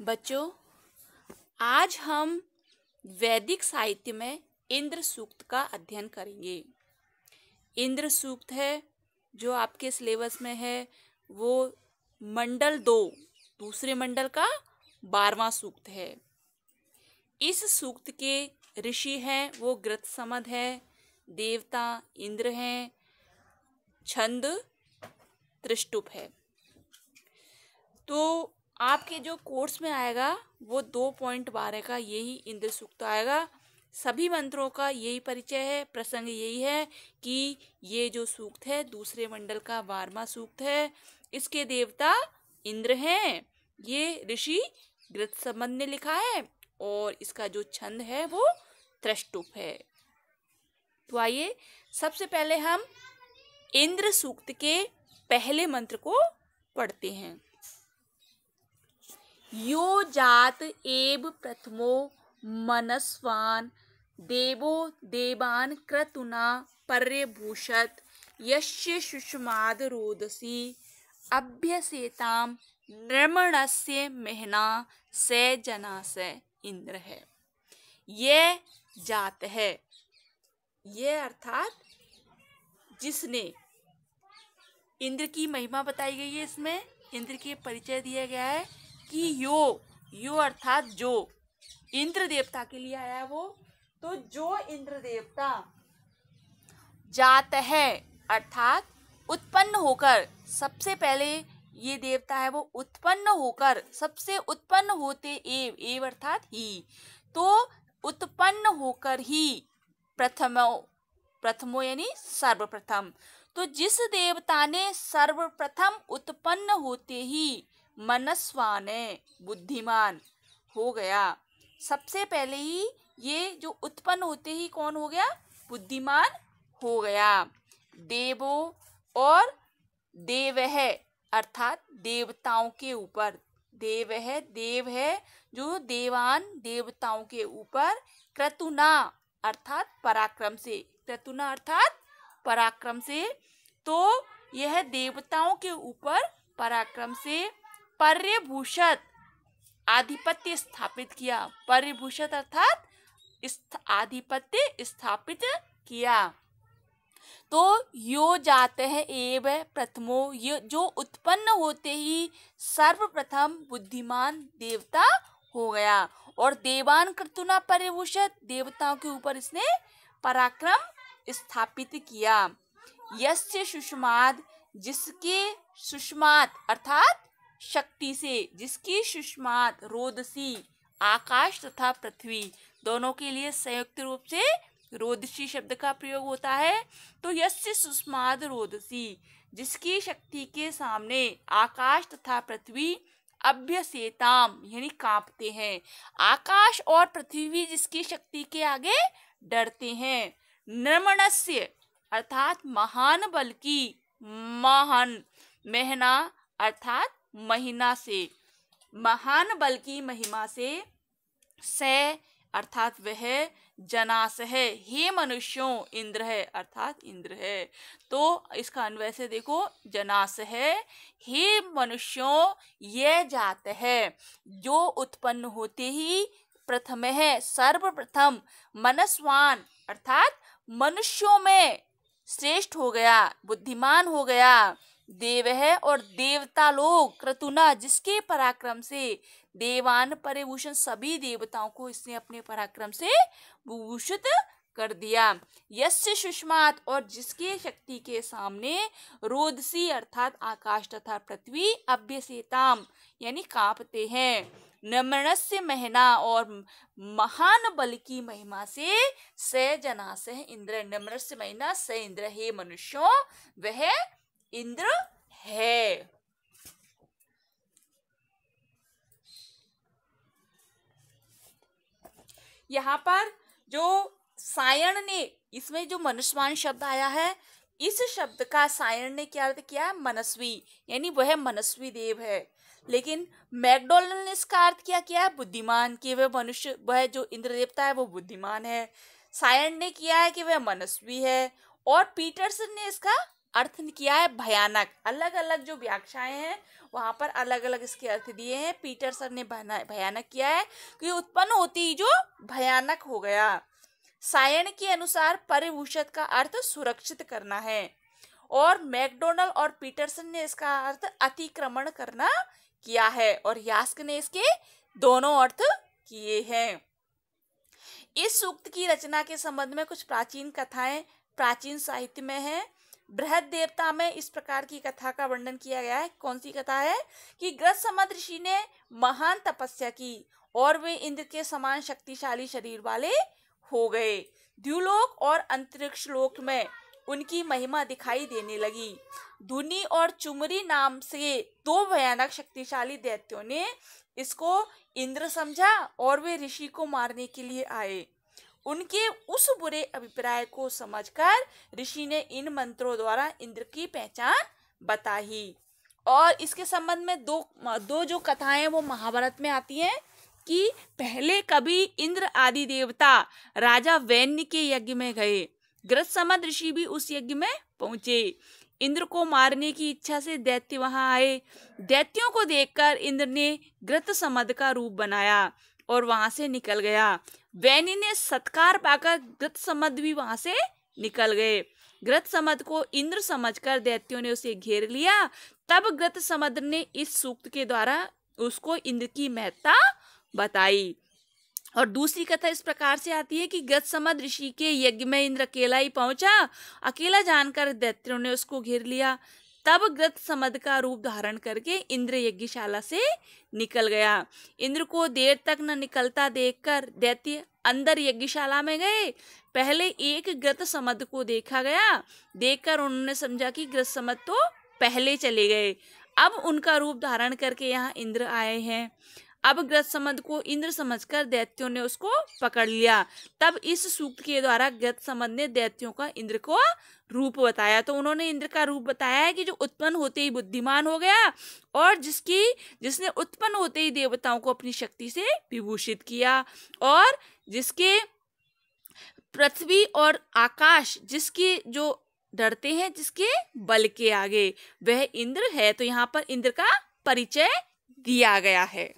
बच्चों, आज हम वैदिक साहित्य में इंद्र सूक्त का अध्ययन करेंगे। इंद्र सूक्त है जो आपके सिलेबस में है, वो मंडल 2 दूसरे मंडल का 12वां सूक्त है। इस सूक्त के ऋषि हैं वो गृत्समद है, देवता इंद्र हैं, छंद त्रिष्टुप है। तो आपके जो कोर्स में आएगा वो 2.12 का यही इंद्र सूक्त आएगा। सभी मंत्रों का यही परिचय है, प्रसंग यही है कि ये जो सूक्त है दूसरे मंडल का 12वां सूक्त है। इसके देवता इंद्र हैं, ये ऋषि गृत्समद ने लिखा है और इसका जो छंद है वो त्रिष्टुप है। तो आइए सबसे पहले हम इंद्र सूक्त के पहले मंत्र को पढ़ते हैं। यो जात एव प्रथमो मनस्वान देवो देवान क्रतुना पर्यभूषत यस्य सुषमाद रोदसी अभ्यसेताम नृमणस्य महना से जना से इंद्र है। ये जात है, ये अर्थात जिसने, इंद्र की महिमा बताई गई है। इसमें इंद्र के परिचय दिया गया है कि यो अर्थात जो इंद्र देवता के लिए आया है वो। तो जो इंद्र देवता जात है अर्थात उत्पन्न होकर, सबसे पहले ये देवता है वो उत्पन्न होकर, सबसे उत्पन्न होते एव अर्थात ही, तो उत्पन्न होकर ही प्रथमो यानी सर्वप्रथम। तो जिस देवता ने सर्वप्रथम उत्पन्न होते ही मनस्वान बुद्धिमान हो गया, सबसे पहले ही ये जो उत्पन्न होते ही कौन हो गया? बुद्धिमान हो गया। देवो और देव है अर्थात देवताओं के ऊपर, देव है जो देवान देवताओं के ऊपर, क्रतुना अर्थात पराक्रम से, क्रतुना अर्थात पराक्रम से, तो यह देवताओं के ऊपर पराक्रम से पर्यभूषत आधिपत्य स्थापित किया। पर्यभूषत अर्थात आधिपत्य स्थापित किया। तो यो जाते हैं एव प्रथमो, ये जो उत्पन्न होते ही सर्वप्रथम बुद्धिमान देवता हो गया। और देवान क्रतुना पर्यभूषत, देवताओं के ऊपर इसने पराक्रम स्थापित किया। यस्य सुषमाद, जिसके सुषमात अर्थात शक्ति से, जिसकी सुषमात रोदसी आकाश तथा पृथ्वी दोनों के लिए संयुक्त रूप से रोदसी शब्द का प्रयोग होता है। तो यस्य सुषमाद रोदसी, जिसकी शक्ति के सामने आकाश तथा पृथ्वी अभ्यसेताम यानी कांपते हैं। आकाश और पृथ्वी जिसकी शक्ति के आगे डरते हैं। नृमणस्य अर्थात महान बल की, महान महना अर्थात महिमा से, महान बल की महिमा से अर्थात वह जनास है, हे मनुष्यों इंद्र है अर्थात इंद्र है। तो इसका अन्वय से देखो, जनास है, हे मनुष्यों यह जात है जो उत्पन्न होते ही प्रथम है, सर्वप्रथम मनस्वान अर्थात मनुष्यों में श्रेष्ठ हो गया, बुद्धिमान हो गया। देव है और देवता लोग क्रतुना, जिसके पराक्रम से देवान परिभूषण, सभी देवताओं को इसने अपने पराक्रम से भूषित कर दिया। यस्य सुषमात, और जिसके शक्ति के सामने रोदसी अर्थात आकाश तथा पृथ्वी अभ्यसेताम यानी कांपते हैं। नम्रस्य महना, और महान बल की महिमा से जना से इंद्र, नम्रस्य महिना से इंद्र, हे मनुष्यों वह इंद्र है। यहाँ पर जो सायण ने, इसमें जो मनस्वान शब्द आया है, इस शब्द का सायण ने क्या अर्थ किया? मनस्वी, यानी वह मनस्वी देव है। लेकिन मैकडॉनल्ड ने इसका अर्थ क्या किया? बुद्धिमान, कि वह मनुष्य, वह जो इंद्र देवता है वो बुद्धिमान है। सायण ने किया है कि वह मनस्वी है, और पीटरसन ने इसका अर्थ किया है भयानक। अलग अलग जो व्याख्याएं हैं वहां पर अलग अलग इसके अर्थ दिए हैं। पीटरसन ने भयानक किया है कि उत्पन्न होती ही जो भयानक हो गया। सायण के अनुसार परिभूषित का अर्थ सुरक्षित करना है और मैकडोनल्ड और पीटरसन ने इसका अर्थ अतिक्रमण करना किया है और यास्क ने इसके दोनों अर्थ किए हैं। इस सूक्त की रचना के संबंध में कुछ प्राचीन कथाएं प्राचीन साहित्य में है। बृहद देवता में इस प्रकार की कथा का वर्णन किया गया है। कौन सी कथा है कि गृत्समद ऋषि ने महान तपस्या की और वे इंद्र के समान शक्तिशाली शरीर वाले हो गए। द्युलोक और अंतरिक्ष लोक में उनकी महिमा दिखाई देने लगी। धुनी और चुमरी नाम से दो भयानक शक्तिशाली दैत्यों ने इसको इंद्र समझा और वे ऋषि को मारने के लिए आए। उनके उस बुरे अभिप्राय को समझकर ऋषि ने इन मंत्रों द्वारा इंद्र की पहचान बताई। और इसके संबंध में दो जो कथाएं वो महाभारत में आती हैं कि पहले कभी इंद्र आदि देवता राजा वैन्य के यज्ञ में गए। गृत्समद ऋषि भी उस यज्ञ में पहुंचे। इंद्र को मारने की इच्छा से दैत्य वहां आए। दैत्यों को देखकर इंद्र ने गृत्समद का रूप बनाया और वहां से निकल गया। वैन्य ने सत्कार पाकर गृत्समद भी वहां से निकल गए। गृत्समद को इंद्र समझकर दैत्यों ने उसे घेर लिया। तब गृत्समद ने इस सूक्त के द्वारा उसको इंद्र की महत्ता बताई। और दूसरी कथा इस प्रकार से आती है कि गृत्समद ऋषि के यज्ञ में इंद्र अकेला ही पहुंचा। अकेला जानकर दैत्यों ने उसको घेर लिया। तब गृत्समद का रूप धारण करके इंद्र यज्ञशाला से निकल गया। इंद्र को देर तक न निकलता देखकर दैत्य अंदर यज्ञशाला में गए। पहले एक गृत्समद को देखा गया। देखकर उन्होंने समझा कि गृत्समद तो पहले चले गए। अब उनका रूप धारण करके यहाँ इंद्र आए हैं। अब गृत्समद को इंद्र समझकर दैत्यों ने उसको पकड़ लिया। तब इस सूक्त के द्वारा गृत्समद ने दैत्यों का इंद्र को रूप बताया। तो उन्होंने इंद्र का रूप बताया है कि जो उत्पन्न होते ही बुद्धिमान हो गया और जिसने उत्पन्न होते ही देवताओं को अपनी शक्ति से विभूषित किया और जिसके पृथ्वी और आकाश जिसके जो डरते हैं जिसके बल के आगे वह इंद्र है। तो यहाँ पर इंद्र का परिचय दिया गया है।